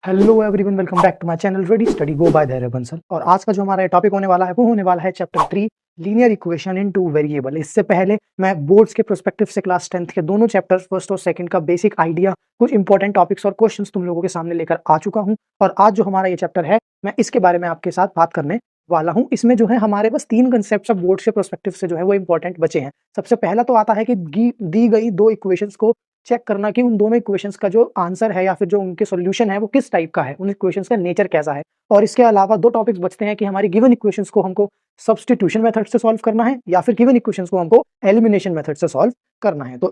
Hello everyone, welcome back to my channel ready study go by Dhairya Bansal. और आज का जो हमारा टॉपिक होने वाला है वो होने वाला है chapter 3 linear equation in two variable. इससे पहले मैं बोर्ड्स के प्रोस्पेक्टिव से क्लास 10th के दोनों चैप्टर्स फर्स्ट और सेकंड का बेसिक आइडिया, कुछ इंपॉर्टेंट टॉपिक्स और क्वेश्चंस तुम लोगों के सामने लेकर आ चुका हूं। और आज जो हमारा ये चैप्टर है मैं इसके बारे में आपके साथ बात करने वाला हूं। इसमें जो है हमारे बस 3 कंसेप्ट बोर्ड से प्रोस्पेक्टिव से जो है वो इंपॉर्टेंट बचे हैं। सबसे पहला तो आता है कि दी गई दो इक्वेशंस को चेक करना कि उन दोनों इक्वेशंस का जो आंसर है या फिर जो उनके सॉल्यूशन है वो किस टाइप का है, उन इक्वेशंस का नेचर कैसा है। और इसके अलावा दो टॉपिक्स बचते हैं कि हमारी गिवन इक्वेशंस को हमको सब्स्टिट्यूशन मेथड से सॉल्व करना है या फिर गिवन इक्वेशंस को हमको एलिमिनेशन मेथड से सॉल्व करना है। तो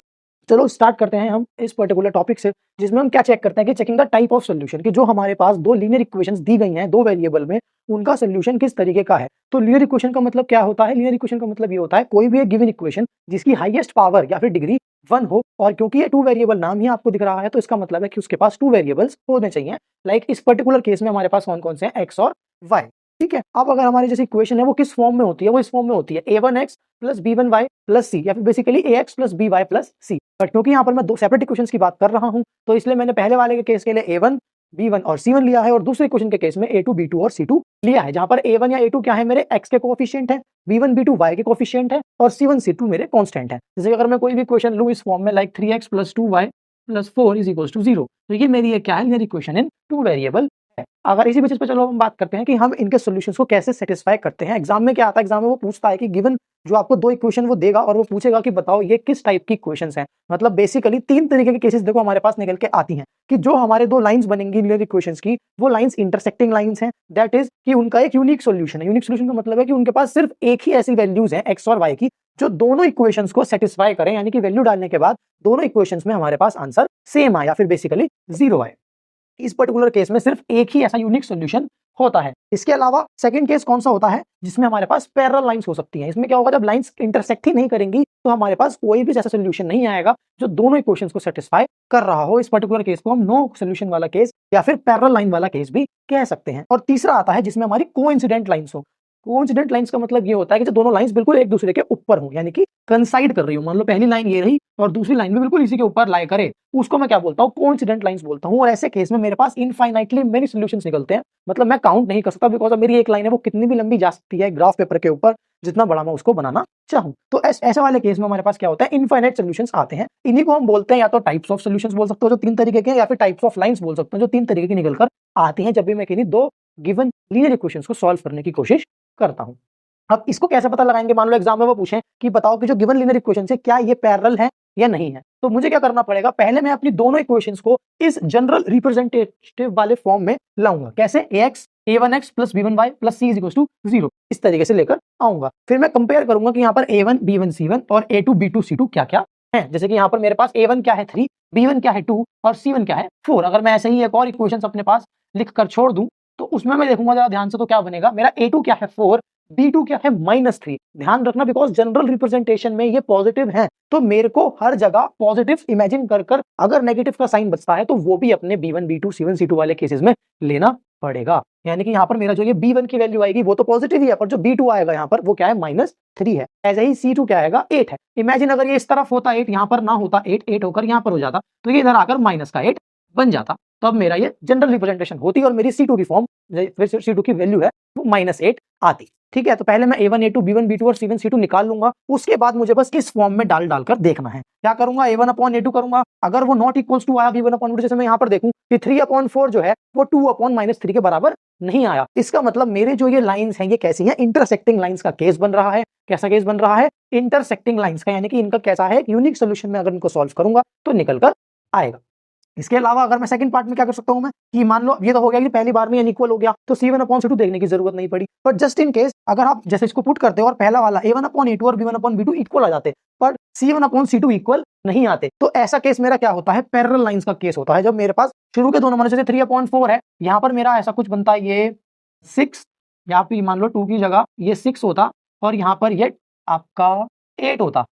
चलो स्टार्ट करते हैं हम इस पर्टिकुलर टॉपिक से, जिसमें हम क्या चेक करते हैं कि checking the type of solution, कि जो हमारे पास दो लीनियर इक्वेशंस दी गई हैं दो वेरिएबल में, उनका सोल्यूशन किस तरीके का है। तो लीनियर इक्वेशन का मतलब क्या होता है? लीनियर इक्वेशन का मतलब ये होता है कोई भी एक गिवन इक्वेशन जिसकी हाईएस्ट पावर या फिर डिग्री 1 हो, और क्योंकि ये 2 वेरिएबल नाम ही आपको दिख रहा है तो इसका मतलब है कि उसके पास 2 वेरिएबल्स होने चाहिए। लाइक इस पर्टिकुलर केस में हमारे पास कौन कौन से हैं? एक्स और वाई। ठीक है, अब अगर हमारी जैसे इक्वेशन है वो किस फॉर्म में होती है? वो इस फॉर्म में होती है a1x plus b1y plus C, या फिर basically ax plus by plus C. But क्योंकि यहाँ पर मैं दो सेपरेट इक्वेशंस की बात कर रहा हूँ तो इसलिए मैंने पहले वाले के केस के लिए a1 b1 और c1 लिया है, और दूसरे इक्वेशन के केस में a2 b2 और c2 लिया है, जहां पर a1 या a2 क्या है? मेरे x के कोएफिशिएंट है, b1 b2 y के कोएफिशिएंट है, और c1 c2 मेरे कांस्टेंट है। जैसे अगर मैं कोई भी इक्वेशन लूं इस फॉर्म में, like 3x plus 2y plus 4 is equal to 0, तो ये मेरी क्या है? लीनियर इक्वेशन इन 2 वेरिएबल है। अगर इसी बेसिस पे चलो हम बात करते हैं कि हम इनके सॉल्यूशंस को कैसे सेटिस्फाई करते हैं। एग्जाम में क्या आता है? एग्जाम में वो पूछता है कि गिवन जो आपको दो इक्वेशन वो देगा और वो पूछेगा कि बताओ ये किस टाइप की इक्वेशंस हैं। मतलब बेसिकली 3 तरीके के केसेस देखो हमारे पास निकल के आती हैं कि जो हमारे दो लाइंस बनेंगी लीनियर इक्वेशंस की, वो लाइंस इंटरसेक्टिंग लाइंस हैं। दैट इज कि उनका एक यूनिक सॉल्यूशन है। यूनिक सॉल्यूशन का मतलब है कि उनके पास सिर्फ एक ही ऐसी वैल्यूज हैं एक्स और वाई की जो दोनों इक्वेशंस को सेटिस्फाई करें, यानी कि वैल्यू डालने के बाद दोनों इक्वेशंस में हमारे पास आंसर सेम आए या फिर बेसिकली 0 आए। इस पर्टिकुलर केस में सिर्फ एक ही ऐसा यूनिक सॉल्यूशन होता है। इसके अलावा सेकंड केस कौन सा होता है? जिसमें हमारे पास पैरेलल लाइंस हो सकती हैं। इसमें क्या होगा? जब लाइंस इंटरसेक्ट ही नहीं करेंगी तो हमारे पास कोई भी ऐसा सॉल्यूशन नहीं आएगा जो दोनों इक्वेशंस को सेटिस्फाई कर रहा हो। इस पर्टिकुलर केस को हम नो सॉल्यूशन वाला केस या फिर पैरेलल लाइन वाला केस भी कह सकते हैं। और तीसरा आता है जिसमें हमारी कोइंसिडेंट लाइंस हो। कोइंसिडेंट लाइंस का मतलब ये होता है कि जो दोनों लाइंस बिल्कुल एक दूसरे के ऊपर हो, यानी कि कंसाइड कर रही हो। मान लो पहली लाइन ये रही और दूसरी लाइन भी बिल्कुल इसी के ऊपर लाई करे, उसको मैं क्या बोलता हूँ? कोइंसिडेंट लाइंस बोलता हूँ। और ऐसे केस में मेरे पास इनफाइनाइटली मेनी सॉल्यूशंस निकलते हैं। मतलब मैं काउंट नहीं कर सकता, बिकॉज मेरी एक लाइन है वो कितनी भी लंबी जा सकती है ग्राफ पेपर के ऊपर, जितना बड़ा मैं उसको बनाना चाहूँ। तो ऐसे वाले केस में हमारे पास क्या होता है? इनफाइनाइट सॉल्यूशंस आते हैं। इन्हीं को हम बोलते हैं या तो टाइप्स ऑफ सॉल्यूशंस बोल सकते हो जो 3 तरीके के, या फिर टाइप्स ऑफ लाइंस बोल सकते हो जो 3 तरीके की निकलकर आती हैं जब भी मैं किन्हीं दो गिवन लीनियर इक्वेशंस को सॉल्व करने की कोशिश करता हूं। अब इसको कैसे पता लगाएंगे? मान लो एग्जाम में वो पूछें कि बताओ कि जो गिवन लीनियर इक्वेशन है क्या ये पैरेलल है या नहीं है। तो मुझे क्या करना पड़ेगा? पहले मैं अपनी दोनों इक्वेशंस को इस जनरल रिप्रेजेंटेटिव वाले फॉर्म में लाऊंगा। कैसे? ax a1x plus b1y plus c is equal to 0, इस तरीके से लेकर आऊंगा। फिर मैं कंपेयर करूंगा कि यहाँ पर a1 b1 c1 और a2 b2 c2 क्या क्या है। जैसे कि यहाँ पर मेरे पास a1 क्या है 3, b1 क्या है 2 और c1 क्या है 4। अगर मैं ऐसे ही एक और इक्वेशन अपने पास लिख कर छोड़ दूं तो उसमें मैं देखूंगा जरा ध्यान से, तो क्या बनेगा? मेरा a2 क्या है 4, b2 क्या है -3। ध्यान रखना, बिकॉज जनरल रिप्रेजेंटेशन में ये पॉजिटिव है, तो मेरे को हर जगह पॉजिटिव इमेजिन कर अगर नेगेटिव का साइन बचता है तो वो भी अपने b1 b2 c1 c2 वाले केसेस में लेना पड़ेगा। यानी कि यहाँ पर मेरा जो ये b1 की वैल्यू आएगी वो तो पॉजिटिव ही है, पर जो b2 आएगा यहाँ पर वो क्या है? -3 है। ऐसे ही c2 क्या आएगा? 8 है। इमेजिन अगर ये इस तरफ होता 8, यहाँ पर ना होता 8 होकर यहाँ पर हो जाता, तो ये इधर आकर -8 बन जाता। तो अब मेरा ये जनरल रिप्रेजेंटेशन होती और मेरी c2 की फॉर्म, c2 की वैल्यू है वो -8 आती। ठीक है, तो पहले मैं a1 a2 b1 b2 और c1 c2 निकाल लूंगा। उसके बाद मुझे बस इस फॉर्म में डालकर देखना है। क्या करूंगा? a1 अपॉन a2 करूंगा। अगर वो नॉट इक्वल्स टू आया b1 अपॉन b2, जैसे मैं यहाँ पर देखूं कि 3 अपॉन 4 जो है वो 2 अपॉन -3 के बराबर नहीं आया, इसका मतलब मेरे जो ये लाइंस हैं ये कैसी हैं? इंटरसेक्टिंग लाइंस का केस बन रहा है। कैसा केस बन रहा है? इंटरसेक्टिंग लाइंस का, यानी कि इनका कैसा है? यूनिक सोल्यूशन में अगर इनको सॉल्व करूंगा तो निकल कर आएगा। इसके अलावा अगर मैं सेकंड पार्ट में क्या कर सकता हूं मैं, कि मान लो ये तो हो गया कि पहली बार में अनइक्वल हो गया तो c1 अपॉन c2 देखने की जरूरत नहीं पड़ी। पर जस्ट इन केस अगर आप जैसे इसको पुट करते हो और पहला वाला a1 अपॉन a2 और b1 अपॉन b2 इक्वल आ जाते, पर c1 अपॉन c2 इक्वल नहीं आते, तो ऐसा केस मेरा क्या होता है? पैरेलल लाइंस का केस होता है। जब मेरे पास शुरू के दोनों मान, जैसे 3 अपॉन 4 है, यहाँ पर मेरा ऐसा कुछ बनता है ये 6, यहाँ पे मान लो 2 की जगह ये 6 होता और यहाँ पर ये आपका 8 होता।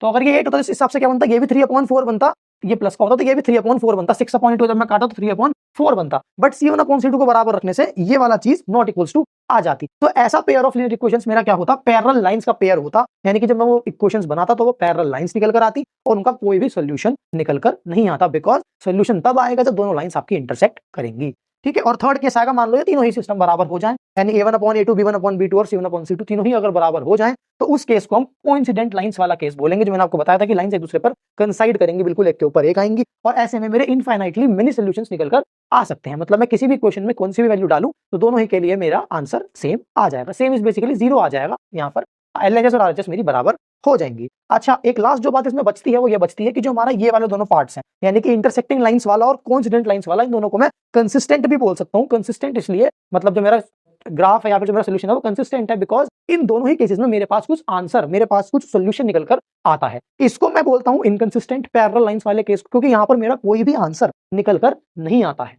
तो अगर ये 8 होता तो इस हिसाब से क्या बनता? ये भी 3 अपॉन 4 बनता, ये प्लस का होता तो ये भी 3 अपॉन 4 बनता। 6 अपॉन 8 जब मैं काटा तो 3 अपॉन 4 बनता। बट c1 अपॉन c2 को बराबर रखने से ये वाला चीज नॉट इक्वल्स टू आ जाती। तो ऐसा पेयर ऑफ लीनियर इक्वेशंस मेरा क्या होता, पैरेलल लाइंस का पेयर होता, यानी कि जब मैं वो इक्वेशंस बनाता तो वो पैरेलल लाइंस निकल कर आती और उनका कोई भी सोल्यूशन निकल कर नहीं आता, बिकॉज सोल्यूशन तब आएगा जब दोनों लाइंस आपकी इंटरसेक्ट करेंगी। ठीक है, और थर्ड केस आएगा, मान लो ये तीनों ही सिस्टम बराबर हो जाएं, यानी A1/A2 B1/B2 और C1/C2 तीनों ही अगर बराबर हो जाएं, तो उस केस को हम कोइंसिडेंट लाइंस वाला केस बोलेंगे, जो मैंने आपको बताया था कि लाइंस एक दूसरे पर कंसाइड करेंगी, बिल्कुल एक के ऊपर एक आएंगी, और ऐसे में मेरे इनफाइनाइटली मेनी सॉल्यूशंस निकल कर आ सकते हैं। मतलब मैं किसी भी क्वेश्चन में कौन सी भी वैल्यू डालूं तो दोनों ही के लिए मेरा आंसर सेम आ जाएगा। सेम इज बेसिकली 0 आ जाएगा, यहाँ पर LHS और RHS मेरी बराबर हो जाएंगी। अच्छा, एक लास्ट जो बात इसमें बचती है वो ये बचती है कि जो हमारा ये वाले दोनों पार्ट्स हैं, यानी कि इंटरसेक्टिंग लाइंस वाला और कोइंसिडेंट लाइंस वाला, इन दोनों को मैं कंसिस्टेंट भी बोल सकता हूँ। कंसिस्टेंट इसलिए, मतलब जो मेरा ग्राफ है या फिर जो मेरा सोल्यूशन है वो कंसिस्टेंट है, बिकॉज इन दोनों ही केसेस में मेरे पास कुछ आंसर, मेरे पास कुछ सोल्यूशन निकल कर आता है। इसको मैं बोलता हूं इनकंसिस्टेंट पैरेलल लाइंस वाले केस, क्योंकि यहां पर मेरा कोई भी आंसर निकल कर नहीं आता है।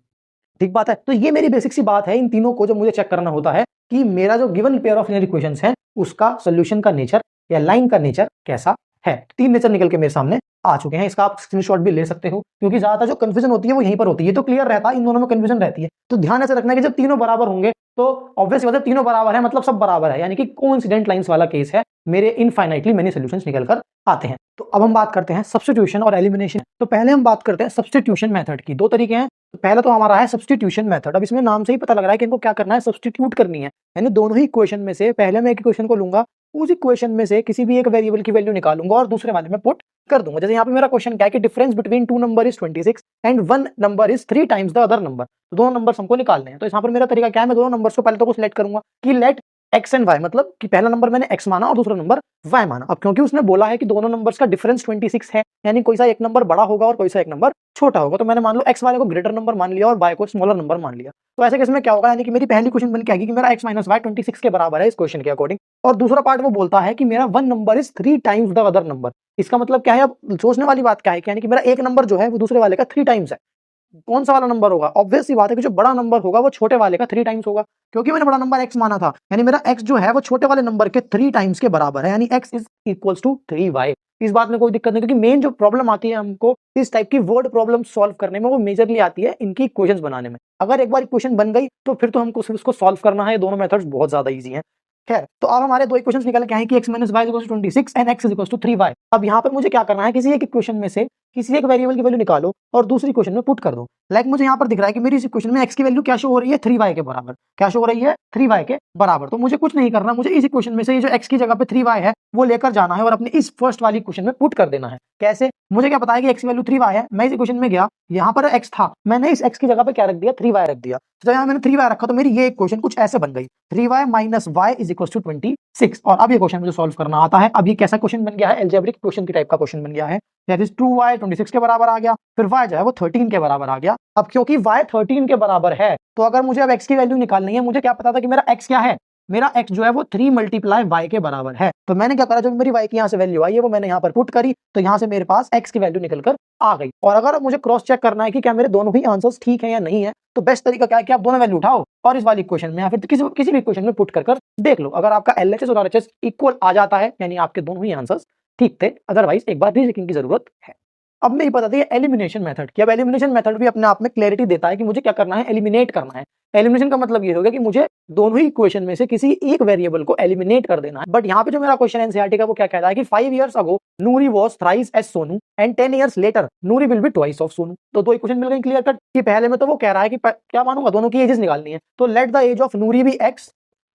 ठीक बात है, तो ये मेरी बेसिक सी बात है इन तीनों को जो मुझे चेक करना होता है कि मेरा जो given pair of linear equations है उसका सोल्यूशन का नेचर या लाइन का नेचर कैसा है। तीन नेचर निकल के मेरे सामने आ चुके हैं, इसका आप स्क्रीनशॉट भी ले सकते हो, क्योंकि ज्यादातर जो कंफ्यूजन होती है वो यहीं पर होती है। तो क्लियर रहता है, इन दोनों में कंफ्यूजन रहती है, तो ध्यान ऐसे रखना कि जब तीनों बराबर होंगे तो ऑब्वियस बात है तीनों बराबर है मतलब सब बराबर है, यानी कि कोइंसिडेंट लाइंस वाला केस है, मेरे इनफाइनाइटली मेनी सॉल्यूशंस निकल कर आते हैं। तो अब हम बात करते हैं सब्स्टिट्यूशन और एलिमिनेशन। तो पहले हम बात करते हैं सब्स्टिट्यूशन मेथड की। दो तरीके हैं, तो पहला तो हमारा है सब्स्टिट्यूशन मेथड। अब इसमें नाम से ही पता लग रहा है कि इनको क्या करना है, सब्स्टिट्यूट करनी है, यानी दोनों ही इक्वेशन में से पहले मैं एक इक्वेशन को लूंगा, उस इक्वेशन में से किसी भी एक वेरिएबल की वैल्यू निकालूंगा और दूसरे वाले में पुट कर दूंगा। जैसे यहाँ पे मेरा क्वेश्चन क्या है कि difference between two number is 26 and one number is 3 times the other number. तो दोनों नंबर्स हमको निकालने हैं। तो यहाँ पर मेरा तरीका क्या है, मैं दोनों नंबर्स को पहले तो सिलेक्ट करूंगा कि लेट एक्स एंड वाई, मतलब कि पहला नंबर मैंने एक्स माना और दूसरा नंबर वाई माना। अब क्योंकि उसने बोला है कि दोनों नंबर्स का डिफरेंस 26 है, यानी कोई सा एक नंबर बड़ा होगा और कोई सा एक नंबर छोटा होगा, तो मैंने मान लो एक्स वाले को ग्रेटर नंबर मान लिया और वाई को स्मॉलर नंबर मान लिया। तो ऐसे केस में क्या होगा, यानी कि मेरी पहली क्वेश्चन बन के आएगी कि मेरा एक्स माइनस वाई 26 के बराबर है इस क्वेश्चन के अकॉर्डिंग। और दूसरा पार्ट वो बोलता है कि मेरा one number is 3 times the other number. इसका मतलब क्या है, अब सोचने वाली बात क्या है, यानी कि मेरा एक नंबर जो है वो दूसरे वाले का 3 टाइम्स है। कौन सा वाला नंबर होगा, ऑब्वियस सी बात है कि जो बड़ा नंबर होगा वो छोटे वाले का 3 टाइम्स होगा, क्योंकि मैंने बड़ा नंबर x माना था, यानी मेरा x जो है वो छोटे वाले नंबर के 3 टाइम्स के बराबर है, यानी x is equals to 3y। इस बात में कोई दिक्कत नहीं, क्योंकि मेन जो प्रॉब्लम आती है हमको इस टाइप की वर्ड प्रॉब्लम सॉल्व करने में, वो मेजरली आती है इनकी इक्वेशंस बनाने में। अगर एक बार इक्वेशन बन गई तो फिर तो हमको सिर्फ उसको सॉल्व करना है, दोनों मेथड्स बहुत ज्यादा ईजी हैं। खैर, तो अब हमारे दो इक्वेशंस निकल के आए कि x minus Y equals to 26 and x is equals to 3y। अब यहाँ पर मुझे क्या करना है, किसी एक इक्वेशन में से किसी एक वेरिएबल की वैल्यू निकालो और दूसरी इक्वेशन में पुट कर दो। लाइक मुझे यहाँ पर दिख रहा है कि मेरी इस इक्वेशन में x की वैल्यू क्या शो हो रही है, 3y के बराबर। क्या शो हो रही है, 3y के बराबर। तो मुझे कुछ नहीं करना, मुझे इस इक्वेशन में से ये जो x की जगह पे 3y है वो लेकर जाना है और अपने इस फर्स्ट वाली इक्वेशन में पुट कर देना है। कैसे, मुझे क्या पता है कि x की वैल्यू 3y है, मैं इस इक्वेशन में गया, यहाँ पर x था, मैंने इस x की जगह पे क्या रख दिया, 3y रख दिया। तो यहाँ मैंने 3y रखा तो मेरी ये इक्वेशन कुछ ऐसे बन गई, 3y minus y is equal to 26। और अब ये क्वेश्चन मुझे सॉल्व करना आता है। अब ये कैसा क्वेश्चन बन गया है, अलजेब्रिक क्वेश्चन की टाइप का क्वेश्चन बन गया है। दैट इज 2y 26 के बराबर आ गया, फिर y जो है वो 13 के बराबर आ गया। अब क्योंकि y 13 के बराबर है, तो अगर मुझे अब x की वैल्यू निकालनी है, मुझे क्या पता था कि मेरा x क्या है, मेरा x जो है वो 3 मल्टीप्लाई y के बराबर है। तो मैंने क्या करा, जो मेरी y की यहाँ से वैल्यू आई है वो मैंने यहाँ पर पुट करी, तो यहाँ से मेरे पास x की वैल्यू निकलकर आ गई। और अगर मुझे क्रॉस चेक करना है कि क्या मेरे दोनों ही आंसर्स ठीक है या नहीं है, तो बेस्ट तरीका क्या है कि आप दोनों वैल्यू उठाओ और इस वाली इक्वेशन में या फिर किसी भी इक्वेशन में पुट कर देख लो। अगर आपका LHS और RHS इक्वल आ जाता है, यानी आपके दोनों ही आंसर्स ठीक थे, अदरवाइज एक बार रीचेकिंग की जरूरत है। अब मेरी बताती है एलिमिनेशन मेथड की। अब एलिमिनेशन मेथड भी अपने आप में क्लैरिटी देता है कि मुझे क्या करना है, एलिमिनेट करना है। एलिमिनेशन का मतलब ये होगा कि मुझे दोनों ही इक्वेशन में से किसी एक वेरिएबल को एलिमिनेट कर देना है। बट यहाँ पे जो मेरा क्वेश्चन एनसीईआरटी का वो क्या कहता है कि 5 years ago Noori was thrice as Sonu and 10 years later Noori will be twice of Sonu. तो दो इक्वेशन मिल गई क्लियर कट। कि पहले में तो वो कह रहा है कि क्या मानूंगा, दोनों की एजेस निकालनी है, तो लेट द एज ऑफ नूरी भी x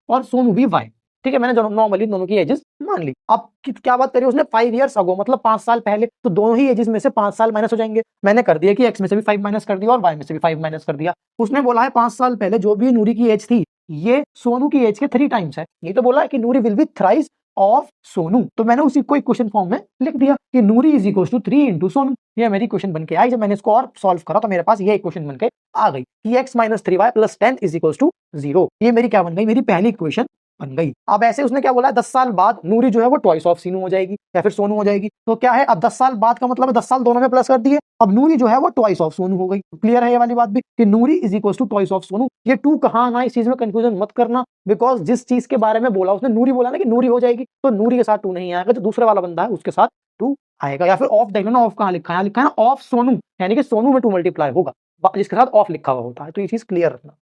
और सोनू भी y। ठीक है, मैंने नॉर्मली दोनों की एजेस मान ली। अब क्या बात करी उसने, 5 years ago मतलब 5 साल पहले, तो दोनों ही एजेस में से 5 साल माइनस हो जाएंगे। मैंने कर दिया कि x में से भी 5 माइनस कर दिया और y में से भी 5 माइनस कर दिया। उसने बोला है 5 साल पहले जो भी नूरी की एज थी ये सोनू की एज के 3 टाइम्स है। ये तो बोला है कि Noori will be thrice of Sonu, तो मैंने उसी को इक्वेशन फॉर्म में लिख दिया कि Noori is equal to 3 into Sonu. ये मेरी इक्वेशन बन के आई। जब मैंने इसको और सॉल्व करा तो मेरे पास ये इक्वेशन बन के आ गई कि x minus 3y plus 10 is equal to 0। ये मेरी क्या बन गई, मेरी पहली इक्वेशन बन गई। अब ऐसे उसने क्या बोला है, 10 साल बाद नूरी जो है वो ट्वाइस ऑफ सीनू हो जाएगी या फिर सोनू हो जाएगी। तो क्या है, अब 10 साल बाद का मतलब है 10 साल दोनों में प्लस कर दिए, अब नूरी जो है वो ट्वाइस ऑफ सोनू हो गई। क्लियर है ये वाली बात भी कि Noori is equal to twice of Sonu. ये 2 कहाँ आना, इस चीज में कंफ्यूजन मत करना, बिकॉज जिस चीज के बारे में बोला उसने नूरी बोला ना कि नूरी हो जाएगी, तो नूरी के साथ 2 नहीं आएगा, जो दूसरे वाला बंदा है उसके साथ 2 आएगा। या फिर ऑफ देख लो ना, ऑफ कहाँ लिखा है, लिखा है ना ऑफ सोनू, यानी कि सोनू में 2 मल्टीप्लाई होगा जिसके साथ ऑफ लिखा हुआ होता है। तो ये चीज क्लियर रखना।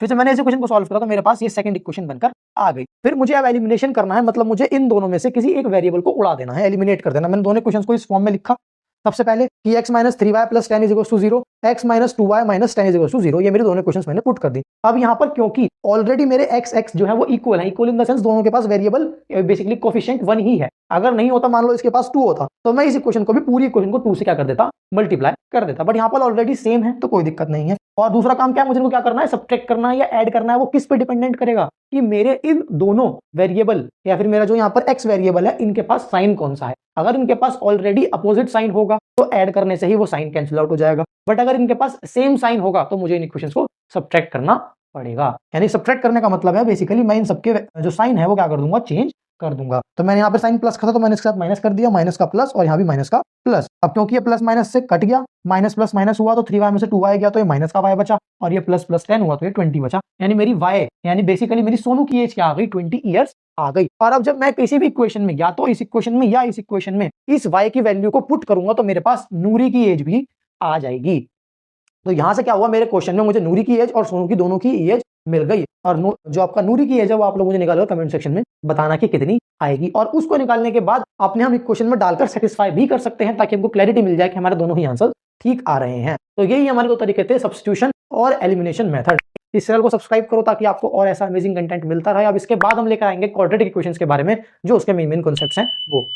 फिर जब मैंने इस इक्वेशन को सॉल्व करा तो मेरे पास ये सेकंड इक्वेशन बनकर आ गई। फिर मुझे अब एलिमिनेशन करना है, मतलब मुझे इन दोनों में से किसी एक वेरिएबल को उड़ा देना है, एलिमिनेट कर देना। मैंने दोनों इक्वेशंस को इस फॉर्म में लिखा। सबसे पहले कि x minus 3y plus 10 is equals to 0, x minus 2y minus 10 is equals to 0। ये मेरे दोनों क्वेश्चंस मैंने पुट कर दी। अब यहाँ पर क्योंकि ऑलरेडी मेरे x जो है वो इक्वल है, इक्वल इन द सेंस दोनों के पास वेरिएबल बेसिकली कोफिशिएंट 1 ही है। अगर नहीं होता, मान लो इसके पास 2 होता, तो मैं इस इक्वेशन को भी पूरी इक्वेशन को 2 से क्या कर देता, मल्टीप्लाई कर देता। बट यहाँ पर ऑलरेडी सेम है तो कोई दिक्कत नहीं है। और दूसरा काम क्या है, मुझे इनको क्या करना है, सब्ट्रैक्ट करना है या ऐड करना है। वो किस पे डिपेंडेंट करेगा कि मेरे इन दोनों वेरिएबल या फिर मेरा जो यहाँ पर x वेरिएबल है, इनके पास साइन कौन सा है। अगर इनके पास ऑलरेडी अपोजिट साइन होगा तो ऐड करने से ही वो साइन कैंसिल आउट हो जाएगा। बट अगर इनके पास सेम साइन होगा तो मुझे इन इक्वेशंस को सब्ट्रैक्ट करना पड़ेगा। यानी सब्ट्रैक्ट करने का मतलब है बेसिकली मैं इन सबके जो साइन है वो क्या कर दूंगा, चेंज कर दूंगा। तो मैंने यहाँ पे साइन प्लस था तो मैंने इसके साथ माइनस कर दिया, माइनस का प्लस, और यहाँ भी माइनस का प्लस। अब क्योंकि ये प्लस माइनस से कट गया, माइनस प्लस माइनस हुआ तो 3y में से 2y गया तो ये माइनस का y बचा, और ये प्लस प्लस 10 हुआ तो ये 20 बचा। यानी मेरी y यानी बेसिकली मेरी सोनू की एज क्या आ गई, 20 ईयर्स आ गई। और अब जब मैं किसी भी इक्वेशन में या तो इस इक्वेशन में या इस इक्वेशन में इस y की वैल्यू को पुट करूंगा तो मेरे पास नूरी की एज भी आ जाएगी। तो यहां से क्या हुआ, मेरे क्वेश्चन में मुझे नूरी की एज और सोनू की दोनों की एज मिल गई। और जो आपका नूरी की एज है वो आप लोग मुझे निकालो कमेंट सेक्शन में बताना कि कितनी आएगी। और उसको निकालने के बाद अपने हम इक्वेशन में डालकर सेटिस्फाई भी कर सकते हैं ताकि हमको क्लैरिटी मिल जाए कि हमारे दोनों ही आंसर ठीक आ रहे हैं। तो यही हमारे दो तरीके थे, सब्स्टिट्यूशन और एलिमिनेशन मेथड। इस चैनल को सब्सक्राइब करो ताकि आपको और ऐसा अमेजिंग कंटेंट मिलता रहे। अब इसके बाद हम लेकर आएंगे क्वाड्रेटिक इक्वेशंस के बारे में, जो उसके मेन कॉन्सेप्ट्स हैं वो।